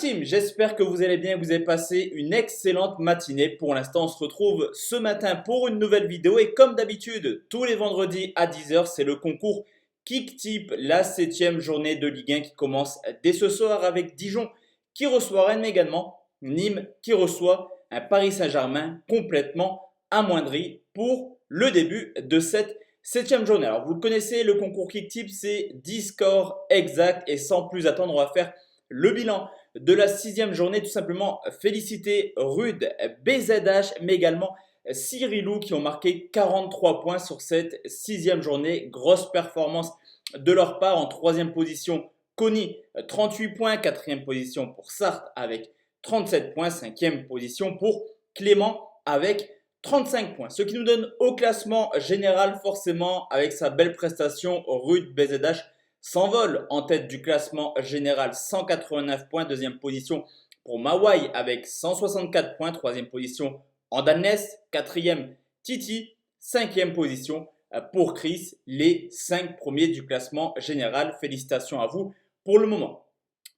team, j'espère que vous allez bien, que vous avez passé une excellente matinée. Pour l'instant, on se retrouve ce matin pour une nouvelle vidéo et comme d'habitude, tous les vendredis à 10 h, c'est le concours KickTip, la 7e journée de Ligue 1 qui commence dès ce soir avec Dijon qui reçoit Rennes, mais également Nîmes qui reçoit un Paris Saint-Germain complètement amoindri pour le début de cette 7e journée. Alors vous le connaissez, le concours KickTip, c'est 10 scores exacts et sans plus attendre, on va faire le bilan de la 6e journée. Tout simplement féliciter Rude, BZH, mais également Cyrilou qui ont marqué 43 points sur cette 6e journée. Grosse performance de leur part. En 3e position, Conny, 38 points. 4e position pour Sarthe avec 37 points. 5e position pour Clément avec 35 points. Ce qui nous donne au classement général, forcément, avec sa belle prestation, Rude, BZH s'envole en tête du classement général, 189 points. 2e position pour Mawai avec 164 points. 3e position Andalness. 4e Titi. 5e position pour Chris. Les 5 premiers du classement général. Félicitations à vous pour le moment.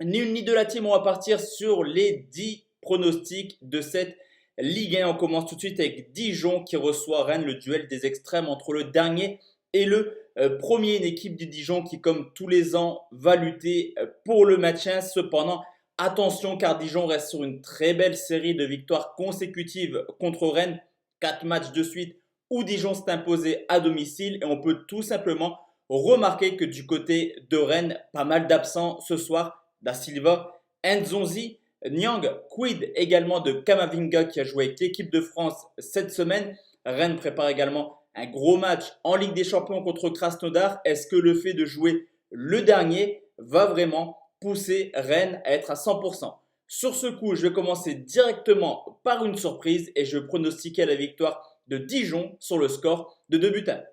Ni une ni deux la team, on va partir sur les 10 pronostics de cette Ligue 1. On commence tout de suite avec Dijon qui reçoit Rennes, le duel des extrêmes entre le dernier et le premier, une équipe du Dijon qui, comme tous les ans, va lutter pour le maintien. Cependant, attention car Dijon reste sur une très belle série de victoires consécutives contre Rennes. 4 matchs de suite où Dijon s'est imposé à domicile. Et on peut tout simplement remarquer que du côté de Rennes, pas mal d'absents ce soir. Da Silva, Nzonzi, Nyang, Quid également de Kamavinga qui a joué avec l'équipe de France cette semaine. Rennes prépare également un gros match en Ligue des Champions contre Krasnodar. Est-ce que le fait de jouer le dernier va vraiment pousser Rennes à être à 100%? Sur ce coup, je vais commencer directement par une surprise et je vais pronostiquer la victoire de Dijon sur le score de 2 buts à 1.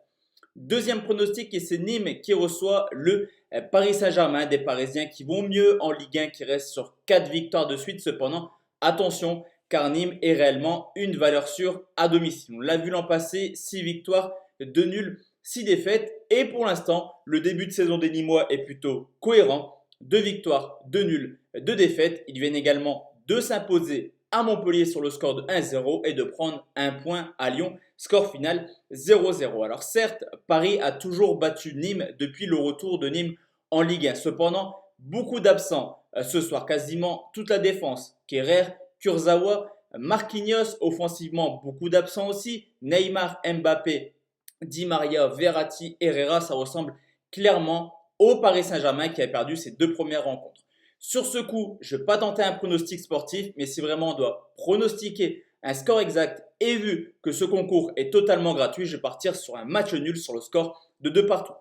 Deuxième pronostic, et c'est Nîmes qui reçoit le Paris Saint-Germain. Des Parisiens qui vont mieux en Ligue 1, qui restent sur 4 victoires de suite. Cependant, attention, car Nîmes est réellement une valeur sûre à domicile. On l'a vu l'an passé, 6 victoires, 2 nuls, 6 défaites. Et pour l'instant, le début de saison des Nîmois est plutôt cohérent. 2 victoires, 2 nuls, 2 défaites. Ils viennent également de s'imposer à Montpellier sur le score de 1-0 et de prendre un point à Lyon. Score final 0-0. Alors certes, Paris a toujours battu Nîmes depuis le retour de Nîmes en Ligue 1. Cependant, beaucoup d'absents ce soir. Quasiment toute la défense. Kerrer, Kurzawa, Marquinhos, offensivement beaucoup d'absents aussi. Neymar, Mbappé, Di Maria, Verratti, Herrera, ça ressemble clairement au Paris Saint-Germain qui a perdu ses 2 premières rencontres. Sur ce coup, je ne vais pas tenter un pronostic sportif, mais si vraiment on doit pronostiquer un score exact et vu que ce concours est totalement gratuit, je vais partir sur un match nul sur le score de 2 partout.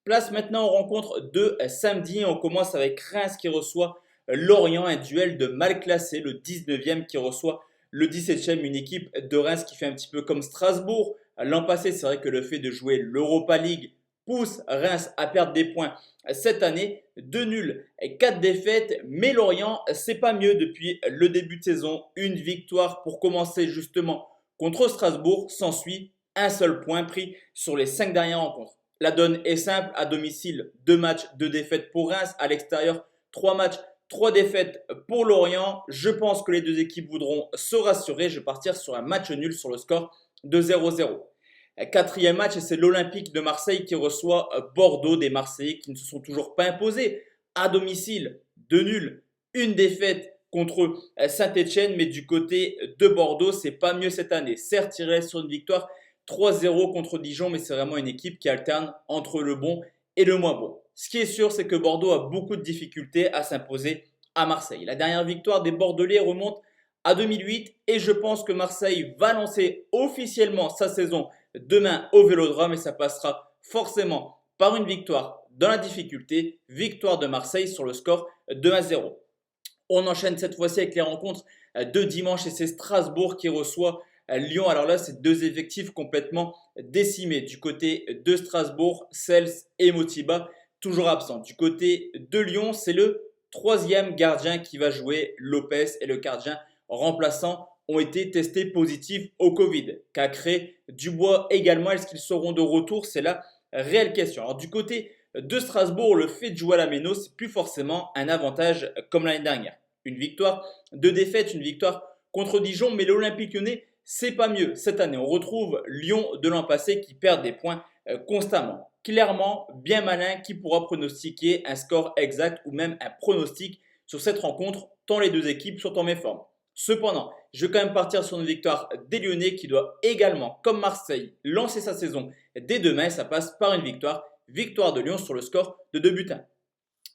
Place maintenant aux rencontres de samedi. On commence avec Reims qui reçoit Lorient, un duel de mal classé, le 19e qui reçoit le 17e, une équipe de Reims qui fait un petit peu comme Strasbourg. L'an passé, c'est vrai que le fait de jouer l'Europa League pousse Reims à perdre des points cette année. 2 nuls et 4 défaites, mais Lorient, c'est pas mieux depuis le début de saison. Une victoire pour commencer justement contre Strasbourg. S'ensuit un seul point pris sur les 5 dernières rencontres. La donne est simple, à domicile 2 matchs, 2 défaites pour Reims, à l'extérieur 3 matchs, 3 défaites pour Lorient. Je pense que les deux équipes voudront se rassurer. Je vais partir sur un match nul sur le score de 0-0. 4e match, et c'est l'Olympique de Marseille qui reçoit Bordeaux. Des Marseillais qui ne se sont toujours pas imposés à domicile. 2 nuls, 1 défaite contre Saint-Etienne, mais du côté de Bordeaux, c'est pas mieux cette année. Certes, il reste sur une victoire 3-0 contre Dijon, mais c'est vraiment une équipe qui alterne entre le bon et le moins bon. Ce qui est sûr, c'est que Bordeaux a beaucoup de difficultés à s'imposer à Marseille. La dernière victoire des Bordelais remonte à 2008 et je pense que Marseille va lancer officiellement sa saison demain au Vélodrome et ça passera forcément par une victoire dans la difficulté, victoire de Marseille sur le score de 1-0. On enchaîne cette fois-ci avec les rencontres de dimanche et c'est Strasbourg qui reçoit Lyon. Alors là, c'est 2 effectifs complètement décimés. Du côté de Strasbourg, Sels et Motiba toujours absents. Du côté de Lyon, c'est le 3e gardien qui va jouer. Lopez et le gardien remplaçant ont été testés positifs au Covid. Cacré, Dubois également, est-ce qu'ils seront de retour? C'est la réelle question. Alors du côté de Strasbourg, le fait de jouer à la Méno, c'est plus forcément un avantage comme l'année dernière. une victoire, 2 défaites, une victoire contre Dijon, mais l'Olympique Lyonnais, c'est pas mieux. Cette année, on retrouve Lyon de l'an passé qui perd des points constamment. Clairement, bien malin qui pourra pronostiquer un score exact ou même un pronostic sur cette rencontre, tant les deux équipes sont en méforme. Cependant, je vais quand même partir sur une victoire des Lyonnais qui doit également, comme Marseille, lancer sa saison dès demain. Ça passe par une victoire. Victoire de Lyon sur le score de 2 buts 1.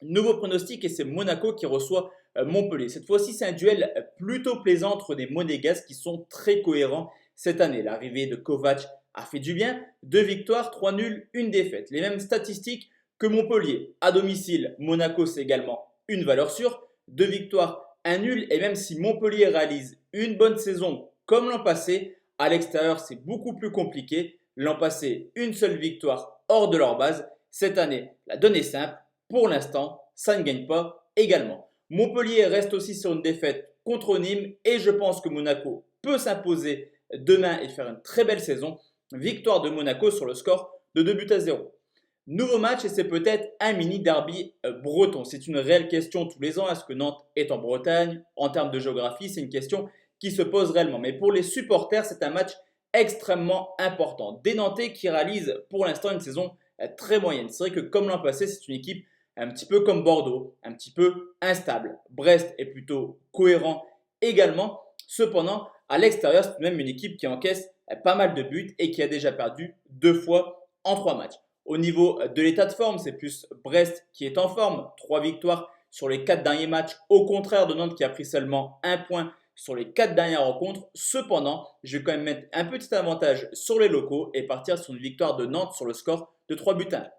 Nouveau pronostic et c'est Monaco qui reçoit Montpellier. Cette fois-ci, c'est un duel plutôt plaisant entre des Monégasques qui sont très cohérents cette année. L'arrivée de Kovac a fait du bien. 2 victoires, 3 nuls, 1 défaite. Les mêmes statistiques que Montpellier. À domicile, Monaco, c'est également une valeur sûre. 2 victoires, 1 nul. Et même si Montpellier réalise une bonne saison comme l'an passé, à l'extérieur, c'est beaucoup plus compliqué. L'an passé, une seule victoire hors de leur base. Cette année, la donne est simple. Pour l'instant, ça ne gagne pas également. Montpellier reste aussi sur une défaite contre Nîmes et je pense que Monaco peut s'imposer demain et faire une très belle saison. Victoire de Monaco sur le score de 2 buts à 0. Nouveau match et c'est peut-être un mini derby breton. C'est une réelle question tous les ans. Est-ce que Nantes est en Bretagne? En termes de géographie, c'est une question qui se pose réellement. Mais pour les supporters, c'est un match extrêmement important. Des Nantais qui réalisent pour l'instant une saison très moyenne. C'est vrai que comme l'an passé, c'est une équipe un petit peu comme Bordeaux, un petit peu instable. Brest est plutôt cohérent également. Cependant, à l'extérieur, c'est même une équipe qui encaisse pas mal de buts et qui a déjà perdu 2 fois en 3 matchs. Au niveau de l'état de forme, c'est plus Brest qui est en forme. 3 victoires sur les 4 derniers matchs, au contraire de Nantes qui a pris seulement 1 point sur les 4 dernières rencontres. Cependant, je vais quand même mettre un petit avantage sur les locaux et partir sur une victoire de Nantes sur le score de 3 buts à 1.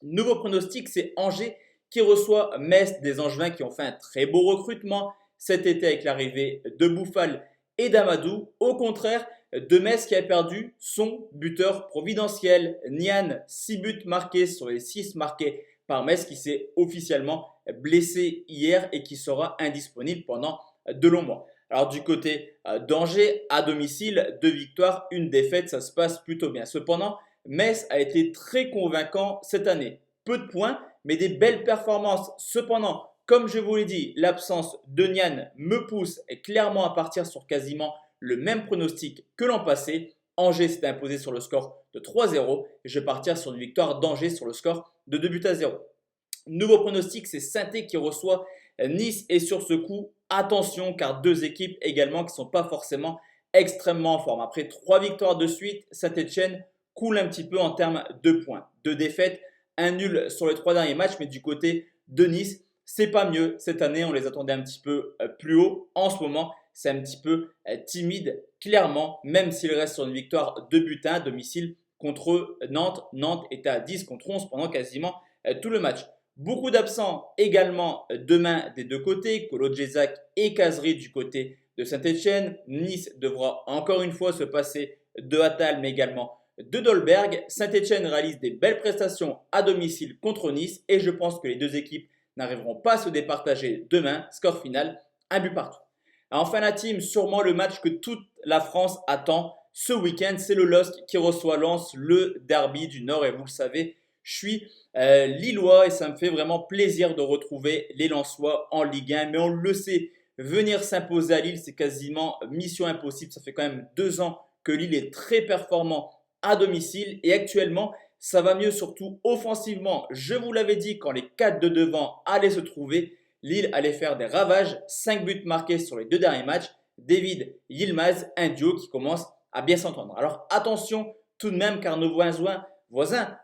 Nouveau pronostic, c'est Angers qui reçoit Metz, des Angevins qui ont fait un très beau recrutement cet été avec l'arrivée de Bouffal et d'Amadou. Au contraire de Metz qui a perdu son buteur providentiel. Nian, 6 buts marqués sur les 6 marqués par Metz qui s'est officiellement blessé hier et qui sera indisponible pendant de longs mois. Alors du côté d'Angers, à domicile, 2 victoires, 1 défaite, ça se passe plutôt bien. Cependant, Metz a été très convaincant cette année. Peu de points, mais des belles performances. Cependant, comme je vous l'ai dit, l'absence de Nian me pousse clairement à partir sur quasiment le même pronostic que l'an passé. Angers s'est imposé sur le score de 3-0. Je vais partir sur une victoire d'Angers sur le score de 2 buts à 0. Nouveau pronostic, c'est Saint-Étienne qui reçoit Nice. Et sur ce coup, attention car 2 équipes également qui ne sont pas forcément extrêmement en forme. Après 3 victoires de suite, Saint-Étienne coule un petit peu en termes de points. 2 défaites, 1 nul sur les 3 derniers matchs, mais du côté de Nice, c'est pas mieux. Cette année, on les attendait un petit peu plus haut. En ce moment, c'est un petit peu timide, clairement, même s'il reste sur une victoire 2 buts à 1 à domicile contre Nantes. Nantes était à 10 contre 11 pendant quasiment tout le match. Beaucoup d'absents également demain des deux côtés, Kolo Djezak et Kazri du côté de Saint-Etienne. Nice devra encore une fois se passer de Attal, mais également de Dolberg. Saint-Etienne réalise des belles prestations à domicile contre Nice et je pense que les deux équipes n'arriveront pas à se départager demain. Score final, 1 but partout. Enfin la team, sûrement le match que toute la France attend ce week-end, c'est le LOSC qui reçoit Lens, le derby du Nord. Et vous le savez, je suis Lillois et ça me fait vraiment plaisir de retrouver les Lensois en Ligue 1. Mais on le sait, venir s'imposer à Lille, c'est quasiment mission impossible. Ça fait quand même 2 ans que Lille est très performant à domicile et actuellement ça va mieux surtout offensivement. Je vous l'avais dit quand les 4 de devant allaient se trouver, Lille allait faire des ravages. 5 buts marqués sur les 2 derniers matchs. David Yilmaz, un duo qui commence à bien s'entendre. Alors attention tout de même car nos voisins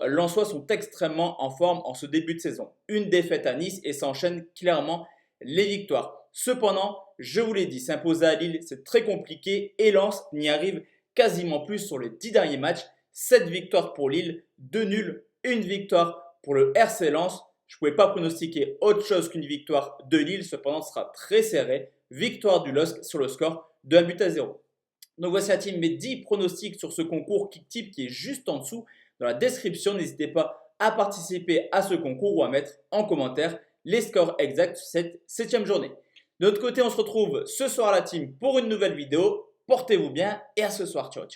lensois sont extrêmement en forme en ce début de saison. Une défaite à Nice et s'enchaînent clairement les victoires. Cependant, je vous l'ai dit, s'imposer à Lille, c'est très compliqué et Lens n'y arrive quasiment plus sur les 10 derniers matchs. 7 victoires pour Lille, 2 nuls, 1 victoire pour le RC Lens. Je ne pouvais pas pronostiquer autre chose qu'une victoire de Lille, cependant ce sera très serré. Victoire du LOSC sur le score de 1 but à 0. Donc voici la team, mes 10 pronostics sur ce concours KickTip qui est juste en dessous dans la description. N'hésitez pas à participer à ce concours ou à mettre en commentaire les scores exacts de cette 7e journée. De l'autre côté, on se retrouve ce soir à la team pour une nouvelle vidéo. Portez-vous bien et à ce soir. Ciao, ciao.